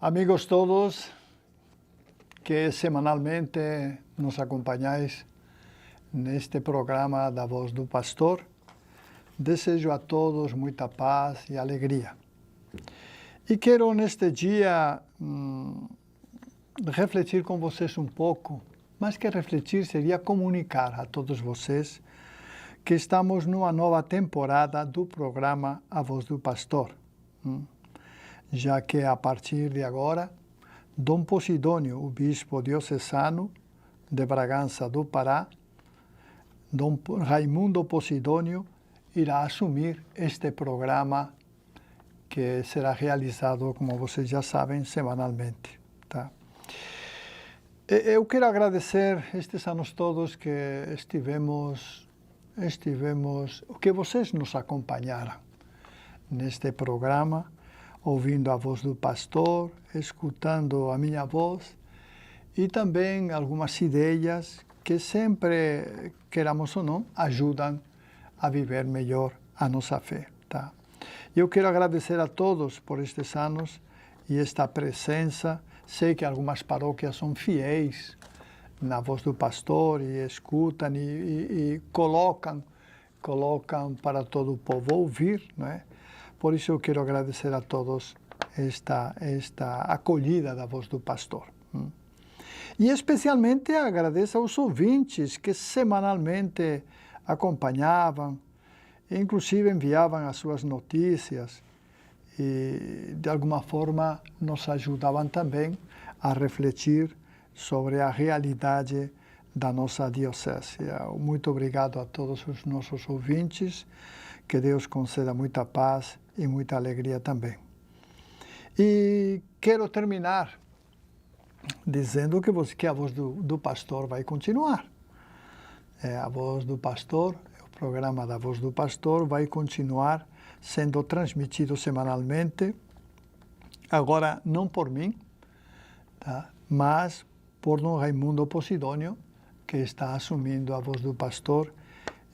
Amigos todos que semanalmente nos acompanháis neste programa da Voz do Pastor, desejo a todos muita paz e alegria. E quero neste dia refletir com vocês um pouco, mais que refletir seria comunicar a todos vocês que estamos numa nova temporada do programa A Voz do Pastor. Já que a partir de agora, Dom Posidônio, o bispo diocesano de Bragança do Pará, Dom Raimundo Posidônio, irá assumir este programa que será realizado, como vocês já sabem, semanalmente. Tá? Eu quero agradecer estes anos todos que estivemos, que vocês nos acompanharam neste programa, ouvindo a voz do pastor, escutando a minha voz e também algumas ideias que sempre, queramos ou não, ajudam a viver melhor a nossa fé. Tá? Eu quero agradecer a todos por estes anos e esta presença. Sei que algumas paróquias são fiéis na voz do pastor e escutam e colocam para todo o povo ouvir, não é? Por isso eu quero agradecer a todos esta acolhida da voz do pastor. E especialmente agradeço aos ouvintes que semanalmente acompanhavam, inclusive enviavam as suas notícias e de alguma forma nos ajudavam também a refletir sobre a realidade da nossa diocese. Muito obrigado a todos os nossos ouvintes, que Deus conceda muita paz e muita alegria também. E quero terminar dizendo que a voz do pastor vai continuar. A voz do pastor, o programa da voz do pastor vai continuar sendo transmitido semanalmente, agora não por mim, tá? Mas por Dom Raimundo Posidônio, que está assumindo a voz do pastor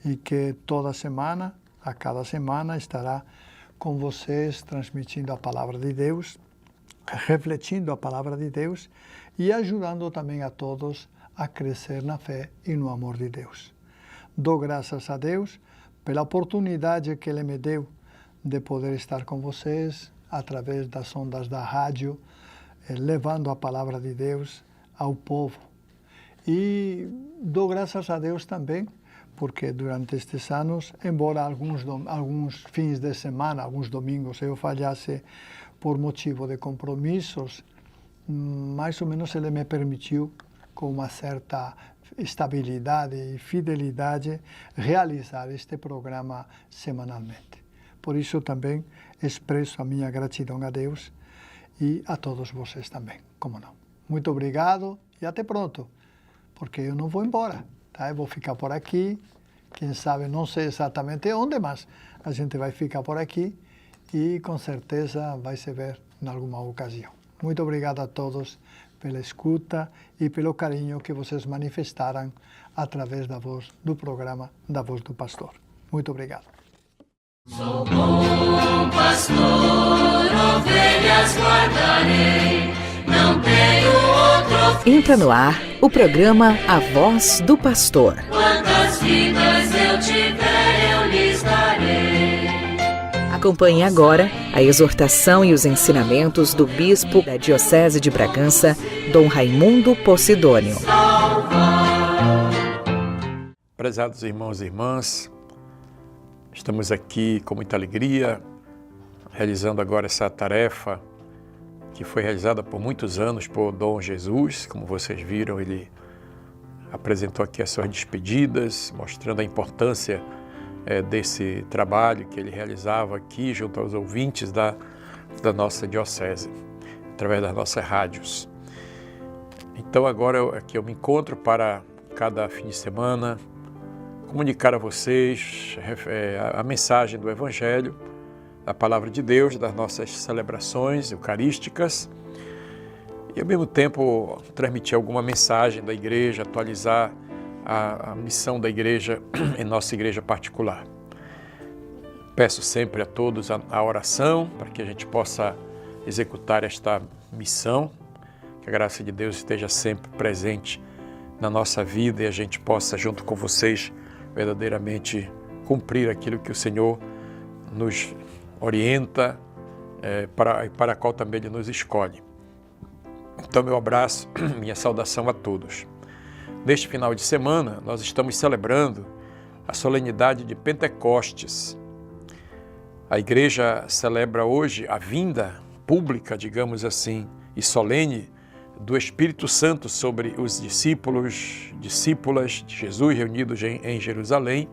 e que toda semana, a cada semana, estará com vocês transmitindo a palavra de Deus, refletindo a palavra de Deus e ajudando também a todos a crescer na fé e no amor de Deus. Dou graças a Deus pela oportunidade que Ele me deu de poder estar com vocês através das ondas da rádio, levando a palavra de Deus ao povo. E dou graças a Deus também porque durante estes anos, embora alguns fins de semana, alguns domingos eu falhasse por motivo de compromissos, mais ou menos Ele me permitiu, com uma certa estabilidade e fidelidade, realizar este programa semanalmente. Por isso também expresso a minha gratidão a Deus e a todos vocês também, como não. Muito obrigado e até pronto, porque eu não vou embora. Tá? Eu vou ficar por aqui, quem sabe, não sei exatamente onde, mas a gente vai ficar por aqui e com certeza vai se ver em alguma ocasião. Muito obrigado a todos pela escuta e pelo carinho que vocês manifestaram através da voz do programa da Voz do Pastor. Muito obrigado. Sou bom pastor, ovelhas guardarei, não tenho outro. Entra no ar o programa A Voz do Pastor. Quantas vidas eu tiver, eu lhes darei. Acompanhe agora a exortação e os ensinamentos do bispo da Diocese de Bragança, Dom Raimundo Posidônio. Prezados irmãos e irmãs, estamos aqui com muita alegria, realizando agora essa tarefa que foi realizada por muitos anos por Dom Jesus. Como vocês viram, ele apresentou aqui as suas despedidas, mostrando a importância desse trabalho que ele realizava aqui junto aos ouvintes da nossa diocese, através das nossas rádios. Então agora aqui eu me encontro para cada fim de semana comunicar a vocês a mensagem do Evangelho, a palavra de Deus, das nossas celebrações eucarísticas e ao mesmo tempo transmitir alguma mensagem da igreja, atualizar a missão da igreja em nossa igreja particular. Peço sempre a todos a oração para que a gente possa executar esta missão. Que a graça de Deus esteja sempre presente na nossa vida e a gente possa, junto com vocês, verdadeiramente cumprir aquilo que o Senhor nos orienta, para a qual também Ele nos escolhe. Então, meu abraço, minha saudação a todos. Neste final de semana, nós estamos celebrando a solenidade de Pentecostes. A igreja celebra hoje a vinda pública, digamos assim, e solene do Espírito Santo sobre os discípulos, discípulas de Jesus reunidos em Jerusalém,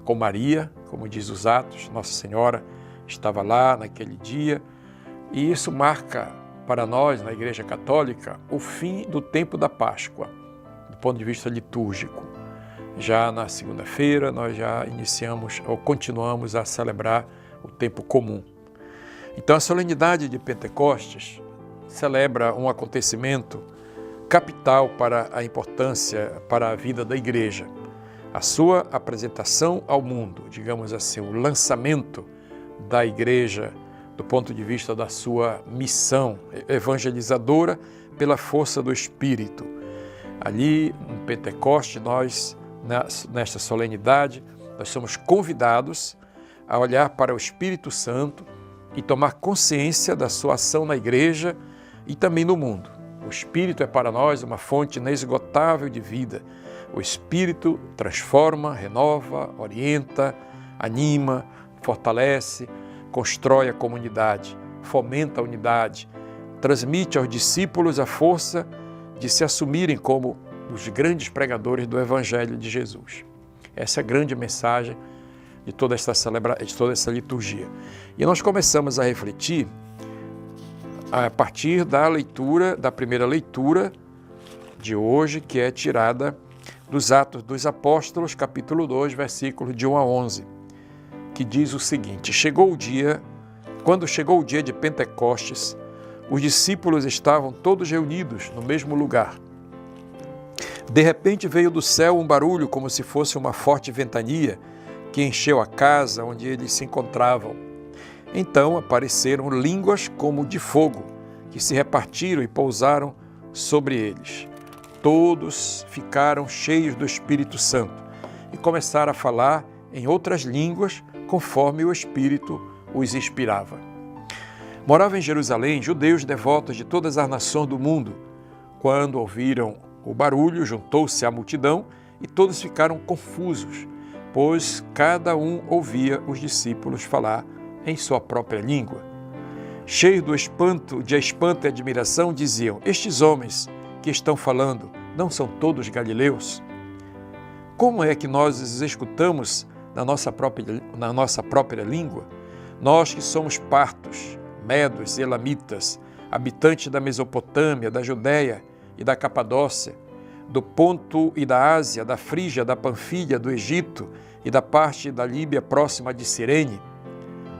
com Maria, como diz os Atos. Nossa Senhora estava lá naquele dia, e isso marca para nós, na Igreja Católica, o fim do tempo da Páscoa, do ponto de vista litúrgico. Já na segunda-feira, nós já iniciamos ou continuamos a celebrar o tempo comum. Então, a solenidade de Pentecostes celebra um acontecimento capital para a importância, para a vida da Igreja. A sua apresentação ao mundo, digamos assim, o lançamento da Igreja do ponto de vista da sua missão evangelizadora pela força do Espírito. Ali, no Pentecoste, nós, nesta solenidade, nós somos convidados a olhar para o Espírito Santo e tomar consciência da sua ação na Igreja e também no mundo. O Espírito é para nós uma fonte inesgotável de vida. O Espírito transforma, renova, orienta, anima, fortalece, constrói a comunidade, fomenta a unidade, transmite aos discípulos a força de se assumirem como os grandes pregadores do Evangelho de Jesus. Essa é a grande mensagem de toda essa liturgia. E nós começamos a refletir a partir da leitura, da primeira leitura de hoje, que é tirada dos Atos dos Apóstolos, capítulo 2, versículos de 1 a 11, que diz o seguinte: quando chegou o dia de Pentecostes, os discípulos estavam todos reunidos no mesmo lugar. De repente veio do céu um barulho como se fosse uma forte ventania que encheu a casa onde eles se encontravam. Então apareceram línguas como de fogo, que se repartiram e pousaram sobre eles. Todos ficaram cheios do Espírito Santo e começaram a falar em outras línguas, conforme o Espírito os inspirava. Moravam em Jerusalém judeus devotos de todas as nações do mundo. Quando ouviram o barulho, juntou-se a multidão e todos ficaram confusos, pois cada um ouvia os discípulos falar em sua própria língua. Cheios de espanto e admiração, diziam: estes homens que estão falando não são todos galileus? Como é que nós os escutamos na nossa própria língua? Nós que somos partos, medos e elamitas, habitantes da Mesopotâmia, da Judéia e da Capadócia, do Ponto e da Ásia, da Frígia, da Panfilha, do Egito e da parte da Líbia próxima de Cirene,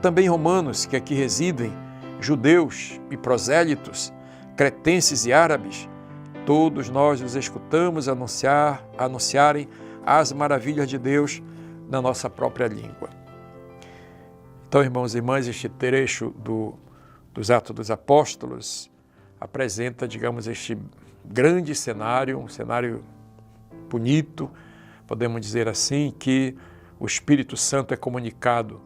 também romanos que aqui residem, judeus e prosélitos, cretenses e árabes, todos nós os escutamos anunciarem as maravilhas de Deus na nossa própria língua. Então, irmãos e irmãs, este trecho dos Atos dos Apóstolos apresenta, digamos, este grande cenário, um cenário bonito, podemos dizer assim, que o Espírito Santo é comunicado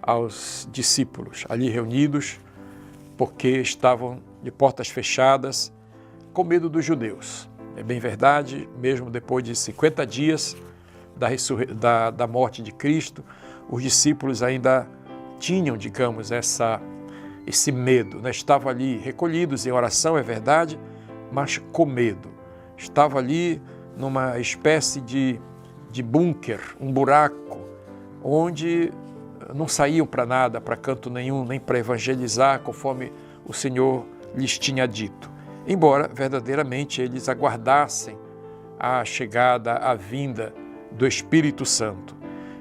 aos discípulos ali reunidos, porque estavam de portas fechadas, com medo dos judeus. É bem verdade, mesmo depois de 50 dias da morte de Cristo, os discípulos ainda tinham, digamos, esse medo, né? Estavam ali recolhidos em oração, é verdade, mas com medo. Estavam ali numa espécie de bunker, um buraco, onde não saíam para nada, para canto nenhum, nem para evangelizar, conforme o Senhor lhes tinha dito. Embora verdadeiramente eles aguardassem a chegada, a vinda do Espírito Santo.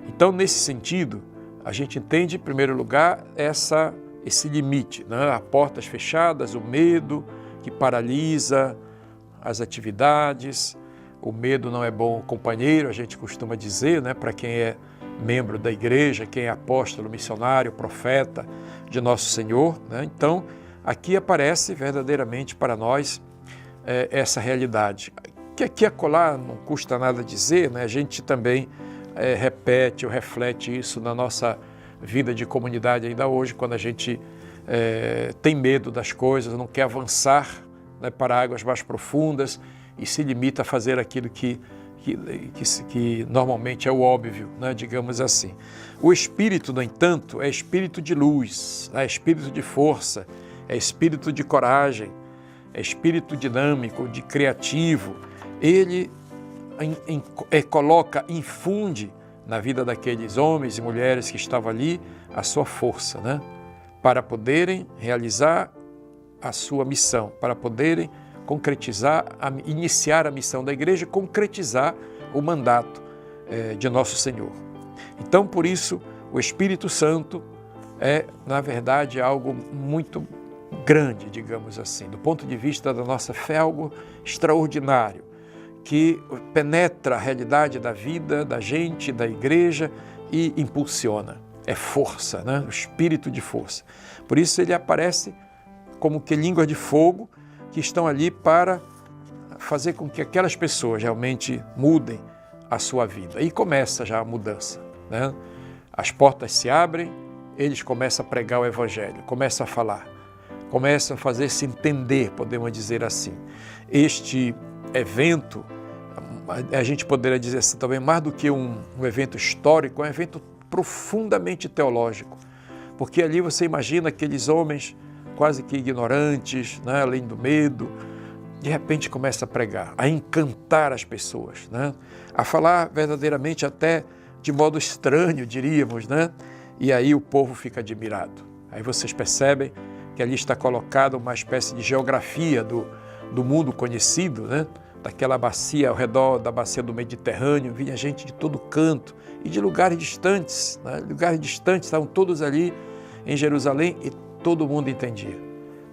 Então, nesse sentido, a gente entende, em primeiro lugar, esse limite, né? As portas fechadas, o medo que paralisa as atividades. O medo não é bom companheiro, a gente costuma dizer, né? Para quem é membro da igreja, quem é apóstolo, missionário, profeta de Nosso Senhor, né? Então, aqui aparece verdadeiramente para nós essa realidade. Que aqui e acolá não custa nada dizer, né? A gente também repete ou reflete isso na nossa vida de comunidade ainda hoje, quando a gente tem medo das coisas, não quer avançar, né, para águas mais profundas e se limita a fazer aquilo que normalmente é o óbvio, né, digamos assim. O Espírito, no entanto, é espírito de luz, é espírito de força, é espírito de coragem, é espírito dinâmico, de criativo. Ele coloca, infunde na vida daqueles homens e mulheres que estavam ali a sua força, né, para poderem realizar a sua missão, para poderem concretizar, iniciar a missão da igreja, concretizar o mandato de Nosso Senhor. Então, por isso, o Espírito Santo é, na verdade, algo muito grande, digamos assim, do ponto de vista da nossa fé, algo extraordinário, que penetra a realidade da vida, da gente, da igreja e impulsiona. É força, né? O espírito de força. Por isso ele aparece como que línguas de fogo que estão ali para fazer com que aquelas pessoas realmente mudem a sua vida. E começa já a mudança, né? As portas se abrem, eles começam a pregar o Evangelho, começam a falar, começam a fazer-se entender, podemos dizer assim. Este evento, a gente poderia dizer assim também, mais do que um evento histórico, é um evento profundamente teológico, porque ali você imagina aqueles homens quase que ignorantes, né, além do medo, de repente começa a pregar, a encantar as pessoas, né, a falar verdadeiramente até de modo estranho, diríamos, né, e aí o povo fica admirado. Aí vocês percebem que ali está colocada uma espécie de geografia do mundo conhecido, né, daquela bacia, ao redor da bacia do Mediterrâneo, vinha gente de todo canto e de lugares distantes, né, estavam todos ali em Jerusalém e todo mundo entendia,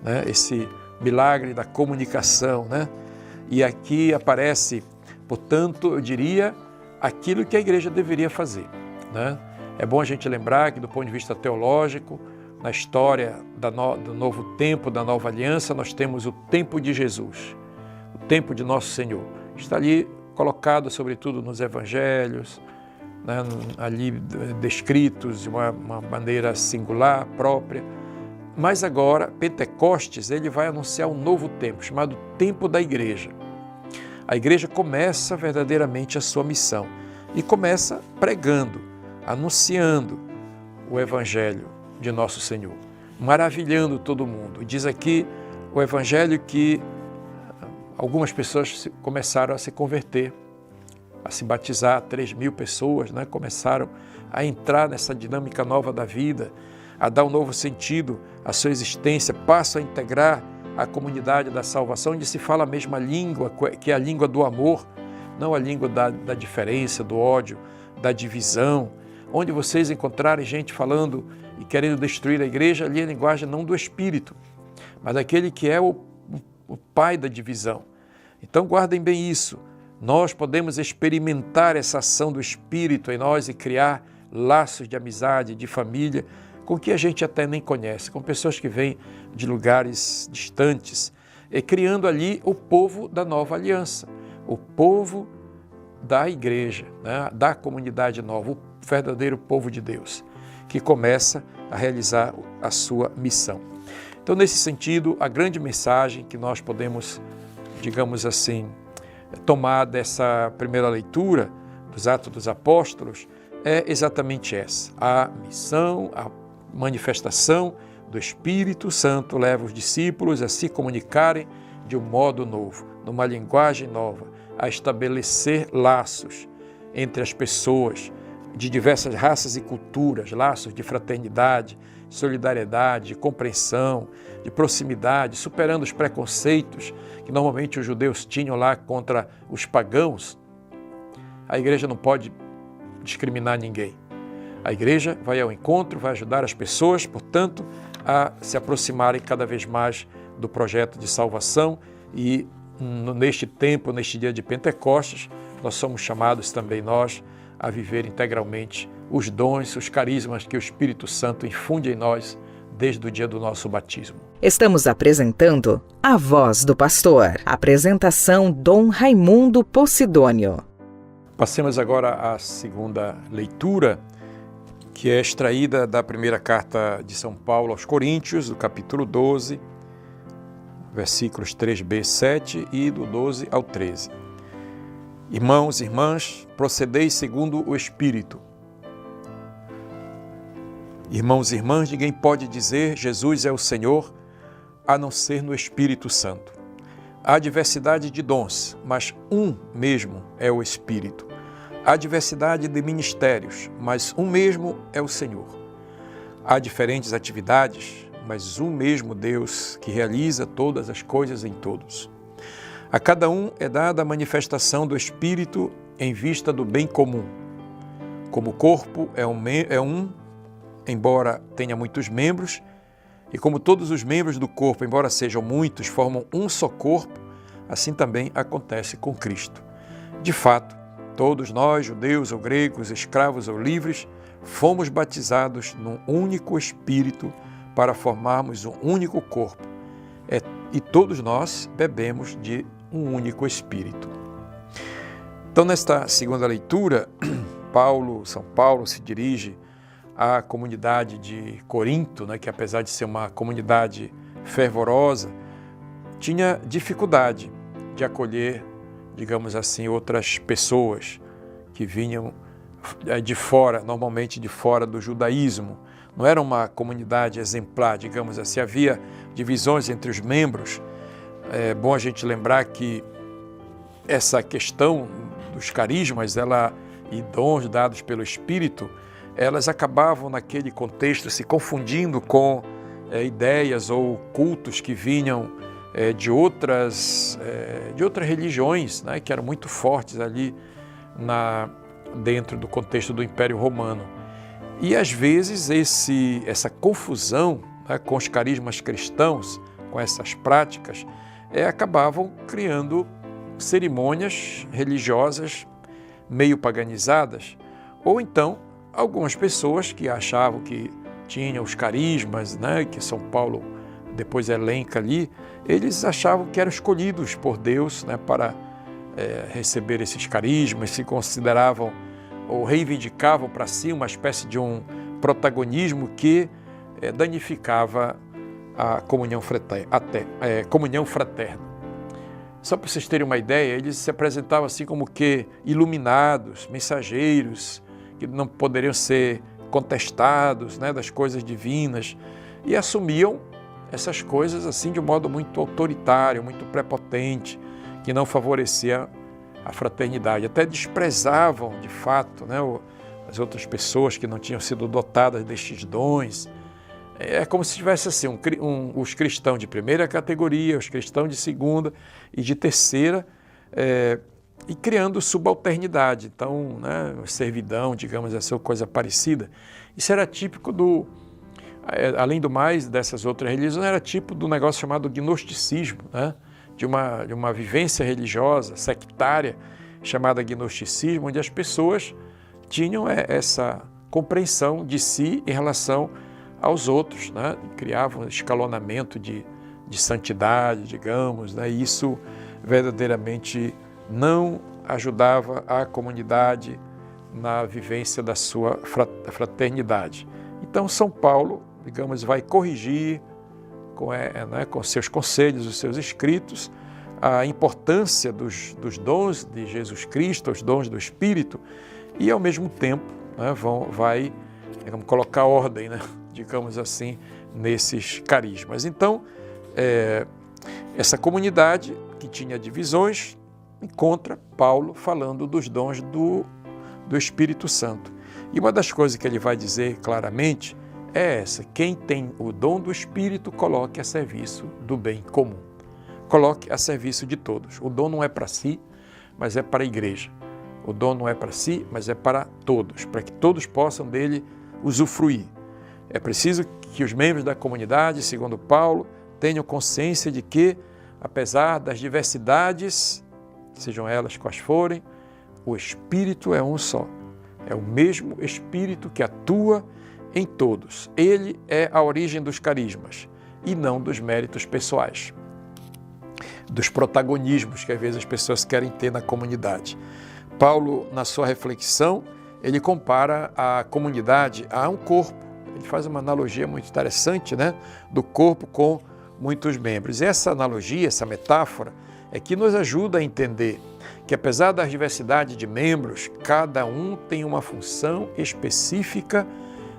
né, esse milagre da comunicação, né? E aqui aparece, portanto, eu diria, aquilo que a igreja deveria fazer, né? É bom a gente lembrar que, do ponto de vista teológico, na história do novo tempo, da nova aliança, nós temos o tempo de Jesus, o tempo de Nosso Senhor. Está ali colocado, sobretudo, nos evangelhos, né, ali descritos de uma maneira singular, própria. Mas agora, Pentecostes, ele vai anunciar um novo tempo, chamado tempo da igreja. A igreja começa verdadeiramente a sua missão e começa pregando, anunciando o evangelho de Nosso Senhor, maravilhando todo mundo. Diz aqui o evangelho que algumas pessoas começaram a se converter, a se batizar, 3.000 pessoas, né, começaram a entrar nessa dinâmica nova da vida, a dar um novo sentido à sua existência, passam a integrar a comunidade da salvação, onde se fala a mesma língua, que é a língua do amor, não a língua da diferença, do ódio, da divisão. Onde vocês encontrarem gente falando e querendo destruir a igreja, ali é a linguagem não do Espírito, mas daquele que é o pai da divisão. Então guardem bem isso. Nós podemos experimentar essa ação do Espírito em nós e criar laços de amizade, de família, com que a gente até nem conhece, com pessoas que vêm de lugares distantes, e criando ali o povo da nova aliança, o povo da igreja, né, da comunidade nova, o verdadeiro povo de Deus, que começa a realizar a sua missão. Então, nesse sentido, a grande mensagem que nós podemos, digamos assim, tomar dessa primeira leitura dos Atos dos Apóstolos é exatamente essa. A missão, a manifestação do Espírito Santo leva os discípulos a se comunicarem de um modo novo, numa linguagem nova, a estabelecer laços entre as pessoas de diversas raças e culturas, laços de fraternidade, solidariedade, de compreensão, de proximidade, superando os preconceitos que normalmente os judeus tinham lá contra os pagãos. A igreja não pode discriminar ninguém. A igreja vai ao encontro, vai ajudar as pessoas, portanto, a se aproximarem cada vez mais do projeto de salvação e neste tempo, neste dia de Pentecostes, nós somos chamados também nós a viver integralmente os dons, os carismas que o Espírito Santo infunde em nós desde o dia do nosso batismo. Estamos apresentando A Voz do Pastor. Apresentação Dom Raimundo Posidônio. Passemos agora à segunda leitura, que é extraída da primeira carta de São Paulo aos Coríntios, do capítulo 12, versículos 3b, 7 e do 12 ao 13. Irmãos e irmãs, procedei segundo o Espírito. Irmãos e irmãs, ninguém pode dizer Jesus é o Senhor, a não ser no Espírito Santo. Há diversidade de dons, mas um mesmo é o Espírito. Há diversidade de ministérios, mas um mesmo é o Senhor. Há diferentes atividades, mas um mesmo Deus que realiza todas as coisas em todos. A cada um é dada a manifestação do Espírito em vista do bem comum. Como o corpo é um, embora tenha muitos membros, e como todos os membros do corpo, embora sejam muitos, formam um só corpo, assim também acontece com Cristo. De fato, todos nós, judeus ou gregos, escravos ou livres, fomos batizados num único Espírito para formarmos um único corpo. E todos nós bebemos de um único Espírito. Então, nesta segunda leitura, São Paulo se dirige à comunidade de Corinto, que apesar de ser uma comunidade fervorosa, tinha dificuldade de acolher, digamos assim, outras pessoas que vinham de fora, normalmente de fora do judaísmo. Não era uma comunidade exemplar, digamos assim, havia divisões entre os membros. É bom a gente lembrar que essa questão dos carismas e dons dados pelo Espírito, elas acabavam naquele contexto se confundindo com ideias ou cultos que vinham de outras religiões, que eram muito fortes ali dentro do contexto do Império Romano. E às vezes essa confusão com os carismas cristãos, com essas práticas, acabavam criando cerimônias religiosas meio paganizadas, ou então algumas pessoas que achavam que tinham os carismas, que São Paulo depois elenca ali, eles achavam que eram escolhidos por Deus para receber esses carismas, se consideravam ou reivindicavam para si uma espécie de um protagonismo que danificava a comunhão fraterna. Só para vocês terem uma ideia, eles se apresentavam assim como que iluminados, mensageiros, que não poderiam ser contestados das coisas divinas, e assumiam essas coisas assim de um modo muito autoritário, muito prepotente, que não favorecia a fraternidade. Até desprezavam, de fato, as outras pessoas que não tinham sido dotadas destes dons. É como se tivesse assim, os cristãos de primeira categoria, os cristãos de segunda e de terceira, e criando subalternidade, então, servidão, digamos assim, ou coisa parecida. Isso era típico além do mais dessas outras religiões, era típico do negócio chamado gnosticismo, de uma vivência religiosa, sectária, chamada gnosticismo, onde as pessoas tinham essa compreensão de si em relação aos outros, criavam um escalonamento de santidade, digamos, e isso verdadeiramente não ajudava a comunidade na vivência da sua fraternidade. Então, São Paulo, digamos, vai corrigir com seus conselhos, os seus escritos, a importância dos dons de Jesus Cristo, os dons do Espírito, e, ao mesmo tempo, vai colocar ordem, digamos assim, nesses carismas. Então, essa comunidade que tinha divisões encontra Paulo falando dos dons do Espírito Santo. E uma das coisas que ele vai dizer claramente é essa: quem tem o dom do Espírito, coloque a serviço do bem comum. Coloque a serviço de todos. O dom não é para si, mas é para a igreja. O dom não é para si, mas é para todos, para que todos possam dele usufruir. É preciso que os membros da comunidade, segundo Paulo, tenham consciência de que, apesar das diversidades, sejam elas quais forem, o Espírito é um só. É o mesmo Espírito que atua em todos. Ele é a origem dos carismas e não dos méritos pessoais, dos protagonismos que às vezes as pessoas querem ter na comunidade. Paulo, na sua reflexão, ele compara a comunidade a um corpo. Ele faz uma analogia muito interessante, né, do corpo com muitos membros. E essa analogia, essa metáfora, é que nos ajuda a entender que, apesar da diversidade de membros, cada um tem uma função específica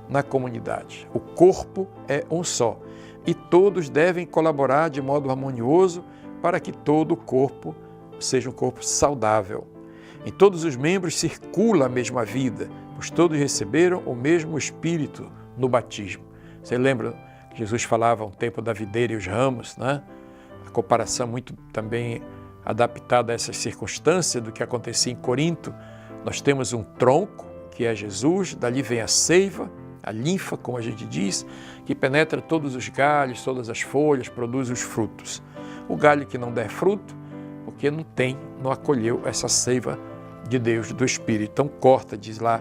na comunidade. O corpo é um só e todos devem colaborar de modo harmonioso para que todo o corpo seja um corpo saudável. Em todos os membros circula a mesma vida, pois todos receberam o mesmo Espírito no batismo. Você lembra que Jesus falava um tempo da videira e os ramos, né? A comparação muito também adaptada a essas circunstâncias do que acontecia em Corinto. Nós temos um tronco, que é Jesus, dali vem a seiva, a linfa, como a gente diz, que penetra todos os galhos, todas as folhas, produz os frutos. O galho que não der fruto, porque não acolheu essa seiva de Deus, do Espírito. Então corta, diz lá,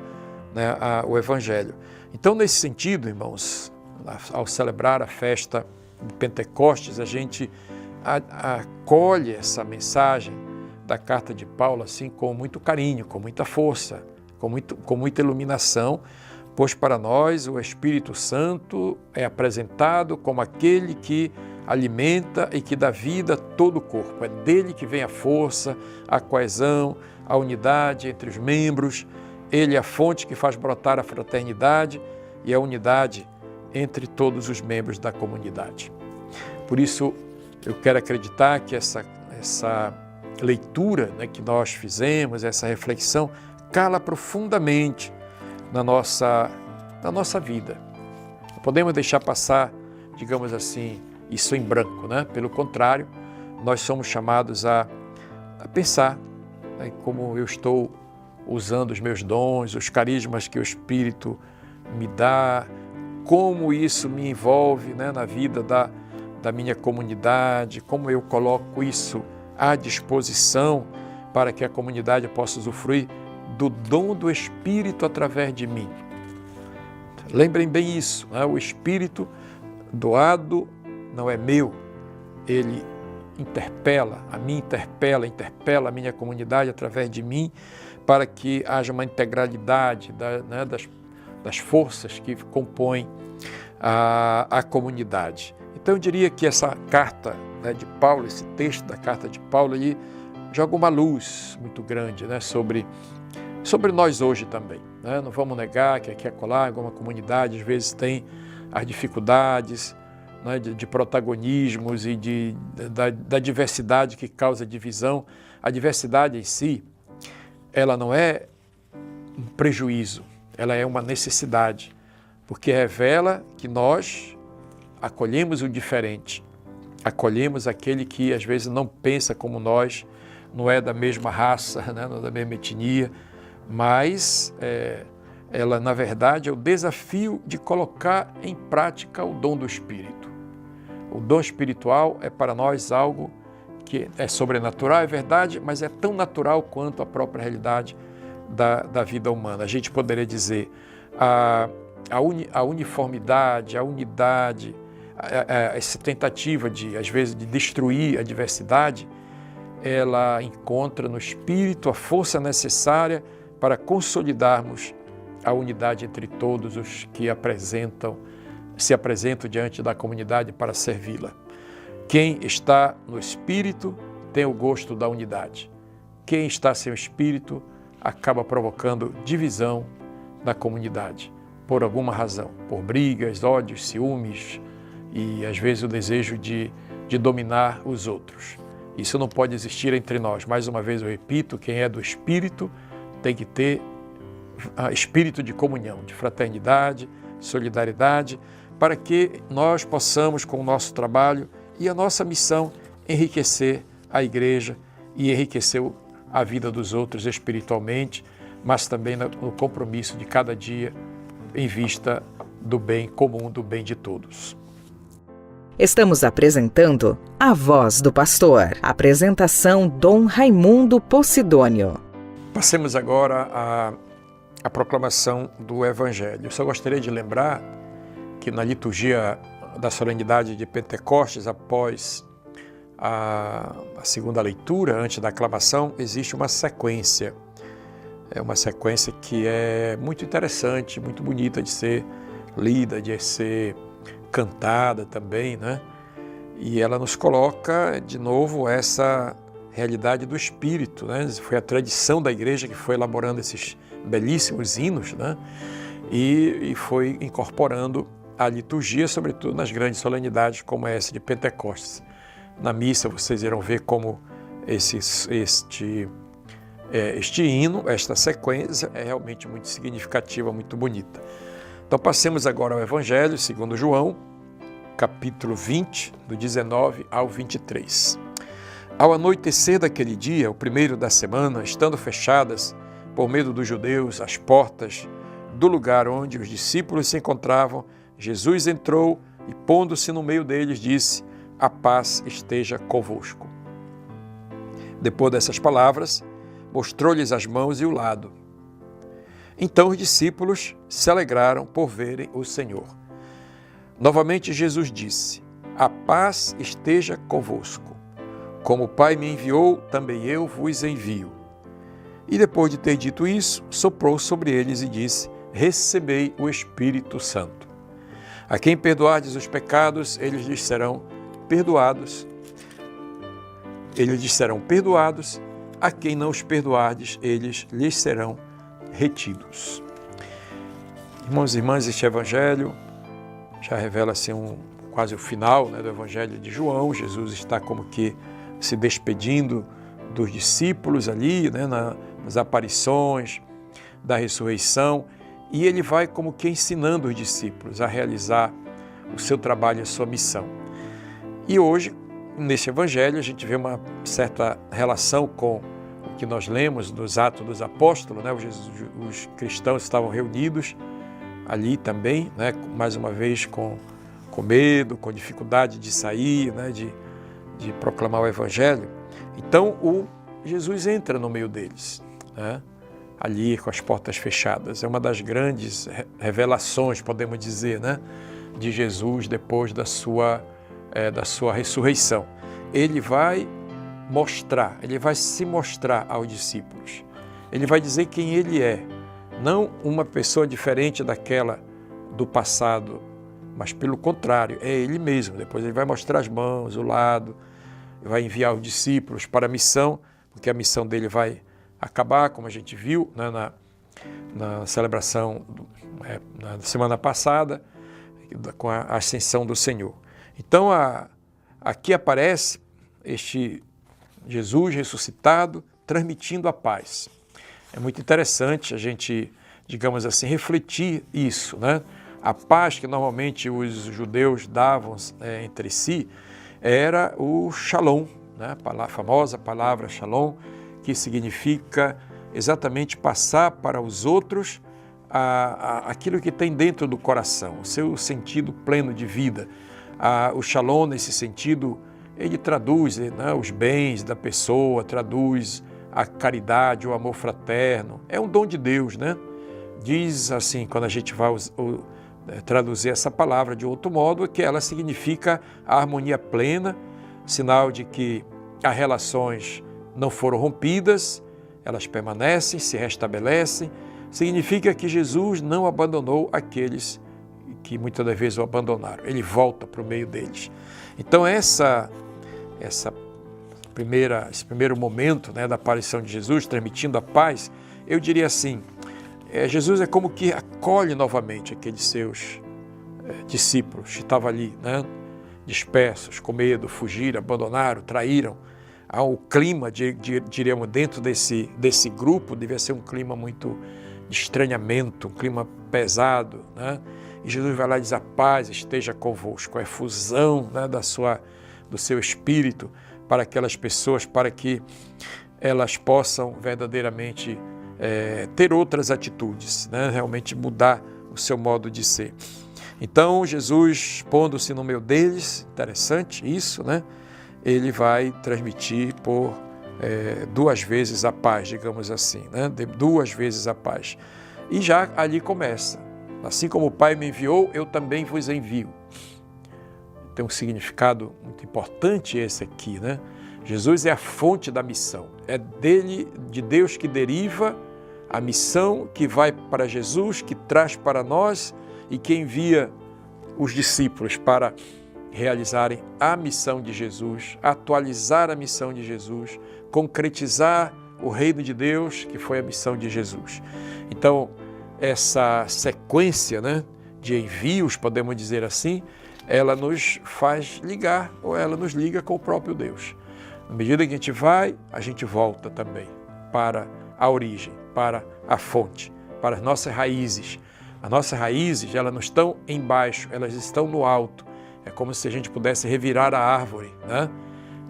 né, o Evangelho. Então, nesse sentido, irmãos, ao celebrar a festa de Pentecostes, a gente acolhe essa mensagem da carta de Paulo assim com muito carinho, com muita força, com muita iluminação, pois para nós o Espírito Santo é apresentado como aquele que alimenta e que dá vida a todo o corpo. É dele que vem a força, a coesão, a unidade entre os membros. Ele é a fonte que faz brotar a fraternidade e a unidade entre todos os membros da comunidade. Por isso, eu quero acreditar que essa leitura, né, que nós fizemos, essa reflexão, cala profundamente na nossa vida. Não podemos deixar passar, digamos assim, isso em branco, né? Pelo contrário, nós somos chamados a pensar, né, como eu estou usando os meus dons, os carismas que o Espírito me dá, como isso me envolve, né, na vida da minha comunidade, como eu coloco isso à disposição para que a comunidade possa usufruir do dom do Espírito através de mim. Lembrem bem isso, né? O Espírito doado não é meu, ele interpela a a minha comunidade através de mim, para que haja uma integralidade das forças que compõem a comunidade. Então eu diria que essa carta, né, de Paulo, esse texto da carta de Paulo, ele joga uma luz muito grande, né, sobre nós hoje também, né? Não vamos negar que aqui e acolá, alguma comunidade às vezes tem as dificuldades, né, de protagonismos e da diversidade que causa divisão. A diversidade em si, ela não é um prejuízo, ela é uma necessidade, porque revela que nós acolhemos o diferente, acolhemos aquele que às vezes não pensa como nós, não é da mesma raça, né, não é da mesma etnia, mas ela, na verdade, é o desafio de colocar em prática o dom do Espírito. O dom espiritual é para nós algo que é sobrenatural, é verdade, mas é tão natural quanto a própria realidade da vida humana. A gente poderia dizer a uniformidade, a unidade, essa tentativa às vezes, de destruir a diversidade, ela encontra no Espírito a força necessária para consolidarmos a unidade entre todos os que se apresentam diante da comunidade para servi-la. Quem está no Espírito tem o gosto da unidade. Quem está sem o Espírito acaba provocando divisão na comunidade, por alguma razão, por brigas, ódios, ciúmes e às vezes o desejo de dominar os outros. Isso não pode existir entre nós. Mais uma vez eu repito, quem é do Espírito tem que ter espírito de comunhão, de fraternidade, solidariedade, para que nós possamos, com o nosso trabalho e a nossa missão, enriquecer a igreja e enriquecer a vida dos outros espiritualmente, mas também no compromisso de cada dia em vista do bem comum, do bem de todos. Estamos apresentando A Voz do Pastor. Apresentação Dom Raimundo Posidônio. Passemos agora a proclamação do Evangelho. Eu só gostaria de lembrar que na liturgia da solenidade de Pentecostes, após a segunda leitura, antes da aclamação, existe uma sequência. É uma sequência que é muito interessante, muito bonita de ser lida, de ser cantada também, né? E ela nos coloca, de novo, essa realidade do Espírito, né? Foi a tradição da igreja que foi elaborando esses belíssimos hinos, né? E foi incorporando a liturgia, sobretudo nas grandes solenidades como essa de Pentecostes. Na missa vocês irão ver como este hino, esta sequência é realmente muito significativa, muito bonita. Então passemos agora ao Evangelho segundo João, capítulo 20, do 19 ao 23. Ao anoitecer daquele dia, o primeiro da semana, estando fechadas, por medo dos judeus, as portas do lugar onde os discípulos se encontravam, Jesus entrou e, pondo-se no meio deles, disse: a paz esteja convosco. Depois dessas palavras, mostrou-lhes as mãos e o lado. Então os discípulos se alegraram por verem o Senhor. Novamente Jesus disse: a paz esteja convosco. Como o Pai me enviou, também eu vos envio. E depois de ter dito isso, soprou sobre eles e disse: recebei o Espírito Santo. A quem perdoardes os pecados, eles lhes serão perdoados. Eles lhes serão perdoados. A quem não os perdoardes, eles lhes serão retidos. Irmãos e irmãs, este Evangelho já revela assim quase o final, né, do Evangelho de João. Jesus está como que se despedindo dos discípulos ali, né, nas aparições da ressurreição, e ele vai como que ensinando os discípulos a realizar o seu trabalho e a sua missão. E hoje, neste Evangelho, a gente vê uma certa relação com o que nós lemos nos Atos dos Apóstolos, né? Os cristãos estavam reunidos ali também, né? Mais uma vez com medo, com dificuldade de sair, né? de proclamar o Evangelho. Então, Jesus entra no meio deles, né? Ali com as portas fechadas. É uma das grandes revelações, podemos dizer, né, de Jesus depois da sua ressurreição. Ele vai se mostrar aos discípulos. Ele vai dizer quem ele é, não uma pessoa diferente daquela do passado, mas pelo contrário, é ele mesmo. Depois ele vai mostrar as mãos, o lado, vai enviar os discípulos para a missão, porque a missão dele vai acabar, como a gente viu, né, na celebração na semana passada, com a ascensão do Senhor. Então, aqui aparece este Jesus ressuscitado, transmitindo a paz. É muito interessante a gente, digamos assim, refletir isso, né? A paz que normalmente os judeus davam entre si era o shalom, né? A famosa palavra shalom, que significa exatamente passar para os outros aquilo que tem dentro do coração, o seu sentido pleno de vida. O shalom, nesse sentido, ele traduz, né, os bens da pessoa, traduz a caridade, o amor fraterno. É um dom de Deus, né? Diz assim, quando a gente vai traduzir essa palavra de outro modo, que ela significa a harmonia plena, sinal de que as relações não foram rompidas, elas permanecem, se restabelecem. Significa que Jesus não abandonou aqueles que muitas das vezes o abandonaram. Ele volta para o meio deles. Então esse primeiro momento, né, da aparição de Jesus, transmitindo a paz, eu diria assim, Jesus é como que acolhe novamente aqueles seus discípulos que estavam ali, né, dispersos, com medo, fugiram, abandonaram, traíram. O clima, diríamos, dentro desse grupo devia ser um clima muito de estranhamento, um clima pesado, né? E Jesus vai lá e diz: a paz esteja convosco, a efusão, né, do seu espírito para aquelas pessoas, para que elas possam verdadeiramente ter outras atitudes, né? Realmente mudar o seu modo de ser. Então Jesus, pondo-se no meio deles, interessante isso, né? Ele vai transmitir por duas vezes a paz, digamos assim, né? Duas vezes a paz. E já ali começa. Assim como o Pai me enviou, eu também vos envio. Tem um significado muito importante esse aqui, né? Jesus é a fonte da missão. É dele, de Deus, que deriva a missão que vai para Jesus, que traz para nós e que envia os discípulos para realizarem a missão de Jesus, atualizar a missão de Jesus, concretizar o reino de Deus, que foi a missão de Jesus. Então, essa sequência, né, de envios, podemos dizer assim, ela nos faz ligar, ou ela nos liga com o próprio Deus. Na medida que a gente vai, a gente volta também para a origem, para a fonte, para as nossas raízes. As nossas raízes, elas não estão embaixo, elas estão no alto. É como se a gente pudesse revirar a árvore, né?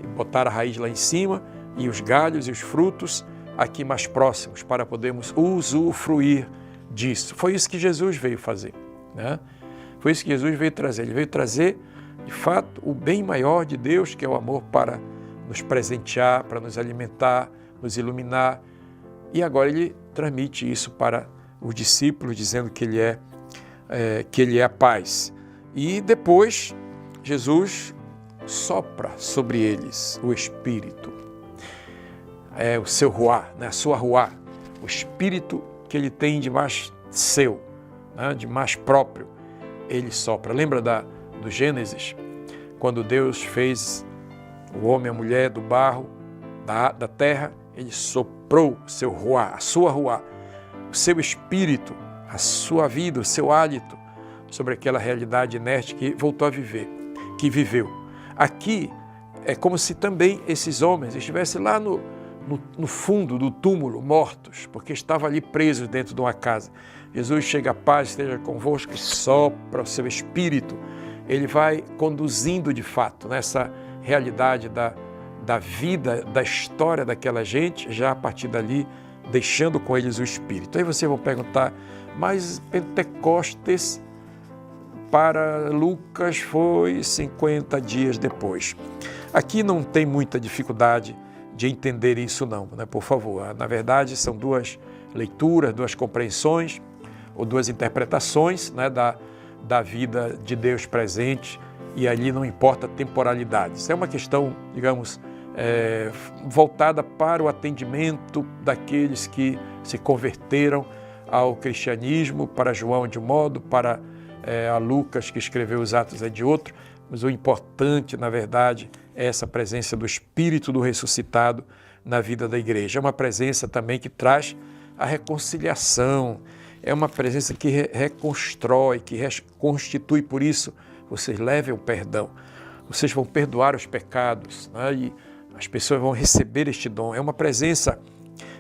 E botar a raiz lá em cima e os galhos e os frutos aqui mais próximos, para podermos usufruir disso. Foi isso que Jesus veio fazer, né? Foi isso que Jesus veio trazer. Ele veio trazer, de fato, o bem maior de Deus, que é o amor, para nos presentear, para nos alimentar, nos iluminar. E agora ele transmite isso para os discípulos, dizendo que ele é a paz. E depois Jesus sopra sobre eles o Espírito, o seu ruá, né? A sua ruá, o Espírito que ele tem de mais seu, né? De mais próprio, ele sopra. Lembra do Gênesis, quando Deus fez o homem e a mulher do barro, da terra, ele soprou o seu ruá, a sua ruá, o seu Espírito, a sua vida, o seu hálito sobre aquela realidade inerte que voltou a viver, que viveu. Aqui é como se também esses homens estivessem lá no fundo do túmulo, mortos, porque estavam ali presos dentro de uma casa. Jesus chega, a paz esteja convosco, e sopra o seu Espírito. Ele vai conduzindo de fato nessa realidade da vida, da história daquela gente, já a partir dali, deixando com eles o Espírito. Aí vocês vão perguntar, mas Pentecostes para Lucas foi 50 dias depois. Aqui não tem muita dificuldade de entender isso não, né? Por favor. Na verdade, são duas leituras, duas compreensões, ou duas interpretações, né, da vida de Deus presente, e ali não importa a temporalidade. Isso é uma questão, digamos, voltada para o atendimento daqueles que se converteram ao cristianismo, para João de um modo, para a Lucas, que escreveu os Atos, é de outro, mas o importante, na verdade, é essa presença do Espírito do ressuscitado na vida da igreja. É uma presença também que traz a reconciliação, é uma presença que reconstrói, que reconstitui. Por isso, vocês levem o perdão, vocês vão perdoar os pecados, né? E as pessoas vão receber este dom. É uma presença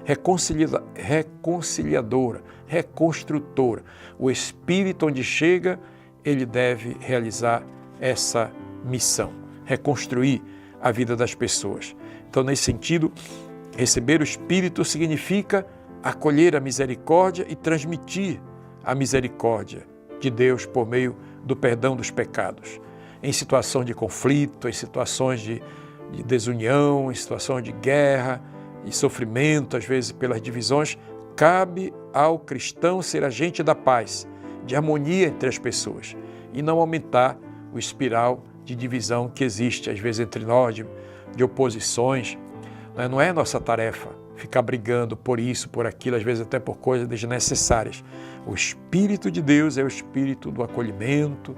reconciliadora, reconstrutora. O Espírito, onde chega, ele deve realizar essa missão, reconstruir a vida das pessoas. Então, nesse sentido, receber o Espírito significa acolher a misericórdia e transmitir a misericórdia de Deus por meio do perdão dos pecados. Em situações de conflito, em situações de desunião, em situações de guerra e sofrimento, às vezes pelas divisões, cabe ao cristão ser agente da paz, de harmonia entre as pessoas e não aumentar o espiral de divisão que existe, às vezes, entre nós, de oposições. Não é nossa tarefa ficar brigando por isso, por aquilo, às vezes até por coisas desnecessárias. O Espírito de Deus é o Espírito do acolhimento,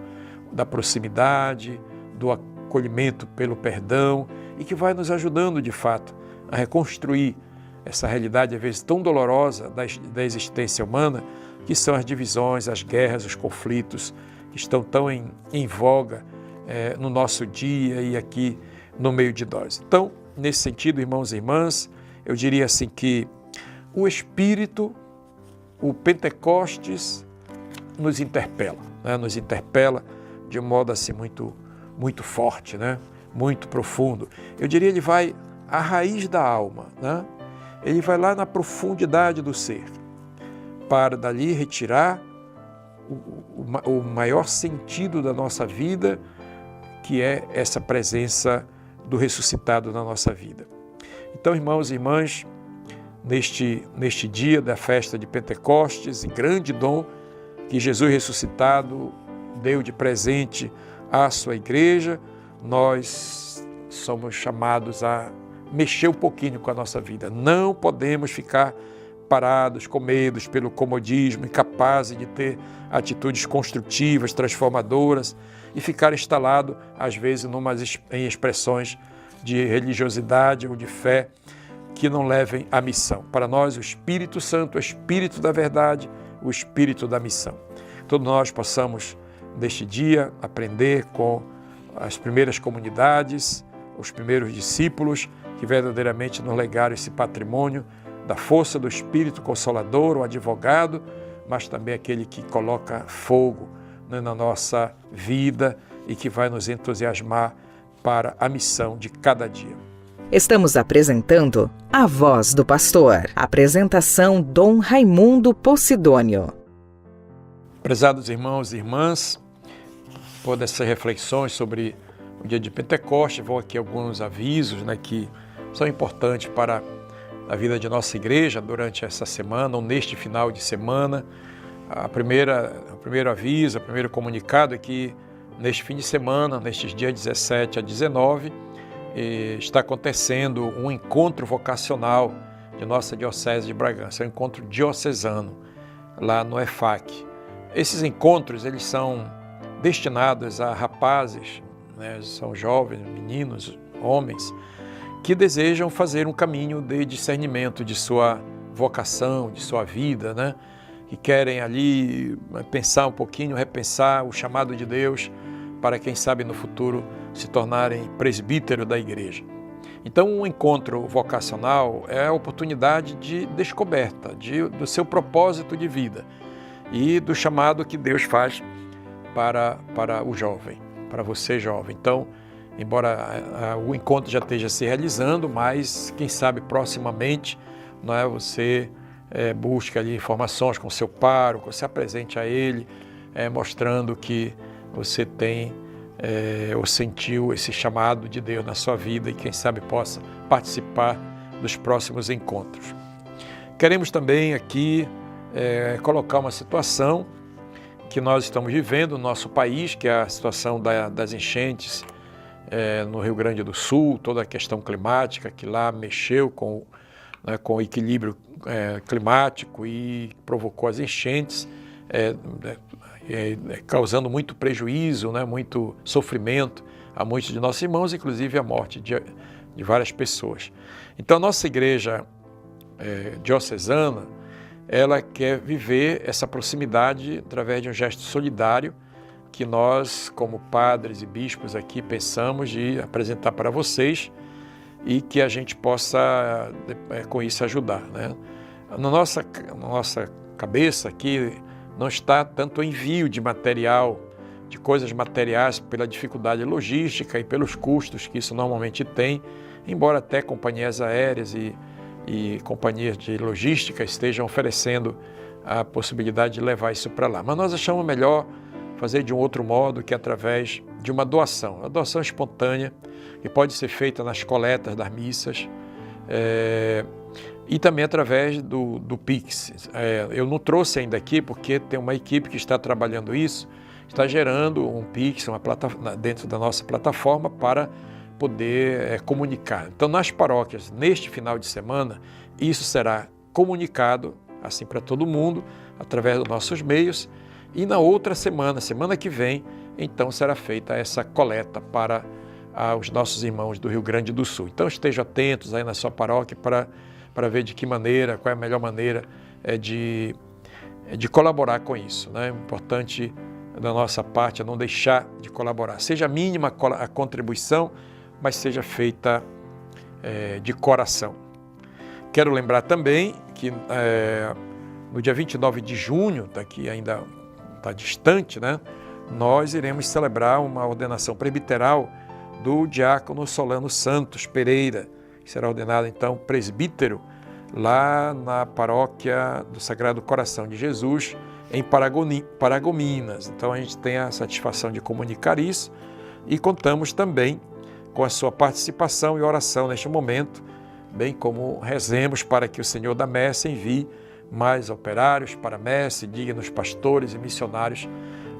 da proximidade, do acolhimento pelo perdão, e que vai nos ajudando, de fato, a reconstruir essa realidade, às vezes, tão dolorosa da existência humana, que são as divisões, as guerras, os conflitos, que estão tão em voga no nosso dia e aqui no meio de nós. Então, nesse sentido, irmãos e irmãs, eu diria assim que o Espírito, o Pentecostes, nos interpela, né? Nos interpela de um modo assim muito, muito forte, né? Muito profundo. Eu diria, ele vai à raiz da alma, né? Ele vai lá na profundidade do ser, para dali retirar o maior sentido da nossa vida, que é essa presença do ressuscitado na nossa vida. Então, irmãos e irmãs, neste dia da festa de Pentecostes, e grande dom que Jesus ressuscitado deu de presente à sua igreja, nós somos chamados a mexer um pouquinho com a nossa vida. Não podemos ficar parados, com medos pelo comodismo, incapazes de ter atitudes construtivas, transformadoras e ficar instalado, às vezes, em expressões de religiosidade ou de fé que não levem à missão. Para nós, o Espírito Santo, o Espírito da verdade, o Espírito da missão. Todos nós possamos, neste dia, aprender com as primeiras comunidades, os primeiros discípulos que verdadeiramente nos legaram esse patrimônio da força do Espírito Consolador, o advogado, mas também aquele que coloca fogo, né, na nossa vida e que vai nos entusiasmar para a missão de cada dia. Estamos apresentando A Voz do Pastor. Apresentação Dom Raimundo Posidônio. Prezados irmãos e irmãs, por essas reflexões sobre o dia de Pentecostes, vou aqui alguns avisos, né, que são importantes para a vida de nossa igreja durante essa semana ou neste final de semana. O primeiro aviso, o primeiro comunicado é que neste fim de semana, nestes dias 17 a 19, está acontecendo um encontro vocacional de nossa Diocese de Bragança, um encontro diocesano lá no EFAC. Esses encontros, eles são destinados a rapazes, né, são jovens, meninos, homens, que desejam fazer um caminho de discernimento de sua vocação, de sua vida, né, que querem ali pensar um pouquinho, repensar o chamado de Deus para, quem sabe, no futuro se tornarem presbítero da igreja. Então, um encontro vocacional é a oportunidade de descoberta do seu propósito de vida e do chamado que Deus faz para o jovem, para você jovem. Então, embora o encontro já esteja se realizando, mas quem sabe proximamente, não é, você busca ali informações com seu pároco, se apresente a ele, mostrando que você tem ou sentiu esse chamado de Deus na sua vida e quem sabe possa participar dos próximos encontros. Queremos também aqui colocar uma situação que nós estamos vivendo no nosso país, que é a situação das enchentes no Rio Grande do Sul, toda a questão climática que lá mexeu com o equilíbrio climático e provocou as enchentes, causando muito prejuízo, né, muito sofrimento a muitos de nossos irmãos, inclusive a morte de várias pessoas. Então, a nossa igreja diocesana, ela quer viver essa proximidade através de um gesto solidário que nós, como padres e bispos aqui, pensamos de apresentar para vocês e que a gente possa, com isso, ajudar, né? Na nossa cabeça aqui não está tanto o envio de material, de coisas materiais, pela dificuldade logística e pelos custos que isso normalmente tem, embora até companhias aéreas e companhias de logística estejam oferecendo a possibilidade de levar isso para lá. Mas nós achamos melhor fazer de um outro modo, que é através de uma doação espontânea, que pode ser feita nas coletas das missas, e também através do Pix. Eu não trouxe ainda aqui, porque tem uma equipe que está trabalhando isso, está gerando um Pix dentro da nossa plataforma para poder comunicar. Então, nas paróquias, neste final de semana, isso será comunicado assim para todo mundo, através dos nossos meios, e na outra semana que vem, então será feita essa coleta para os nossos irmãos do Rio Grande do Sul. Então, estejam atentos aí na sua paróquia para ver de que maneira, qual é a melhor maneira de colaborar com isso, né? O importante da nossa parte é não deixar de colaborar. Seja mínima a contribuição, mas seja feita de coração. Quero lembrar também que no dia 29 de junho, daqui ainda está distante, né? Nós iremos celebrar uma ordenação presbiteral do diácono Solano Santos Pereira, que será ordenado então presbítero lá na paróquia do Sagrado Coração de Jesus, em Paragominas. Então a gente tem a satisfação de comunicar isso e contamos também com a sua participação e oração neste momento, bem como rezemos para que o Senhor da Messe envie mais operários para a Messe, dignos pastores e missionários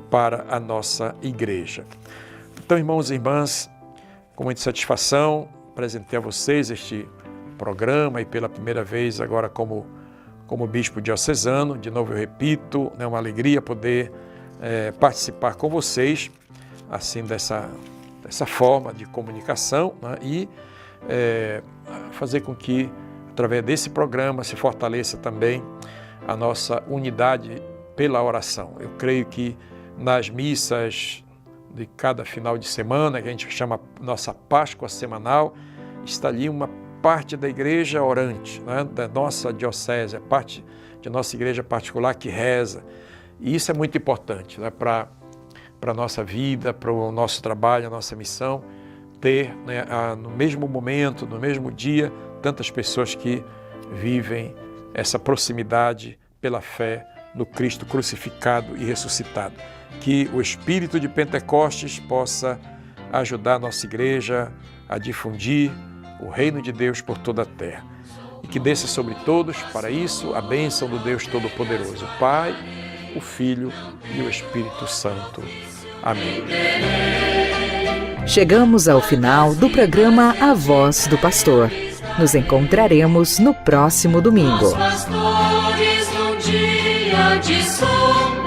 para a nossa igreja. Então, irmãos e irmãs, com muita satisfação, apresentei a vocês este programa e pela primeira vez agora como bispo diocesano. De novo eu repito, é uma alegria poder participar com vocês, assim, dessa forma de comunicação, né? E fazer com que, através desse programa, se fortaleça também a nossa unidade pela oração. Eu creio que nas missas de cada final de semana, que a gente chama nossa Páscoa semanal, está ali uma parte da igreja orante, né? Da nossa diocese, a parte de nossa igreja particular que reza. E isso é muito importante, né? Para a nossa vida, para o nosso trabalho, a nossa missão, ter, né, no mesmo momento, no mesmo dia, tantas pessoas que vivem essa proximidade pela fé no Cristo crucificado e ressuscitado. Que o Espírito de Pentecostes possa ajudar a nossa igreja a difundir o reino de Deus por toda a terra. E que desça sobre todos, para isso, a bênção do Deus Todo-Poderoso, o Pai, o Filho e o Espírito Santo. Amém. Chegamos ao final do programa A Voz do Pastor. Nos encontraremos no próximo domingo. Os pastores num dia de sol.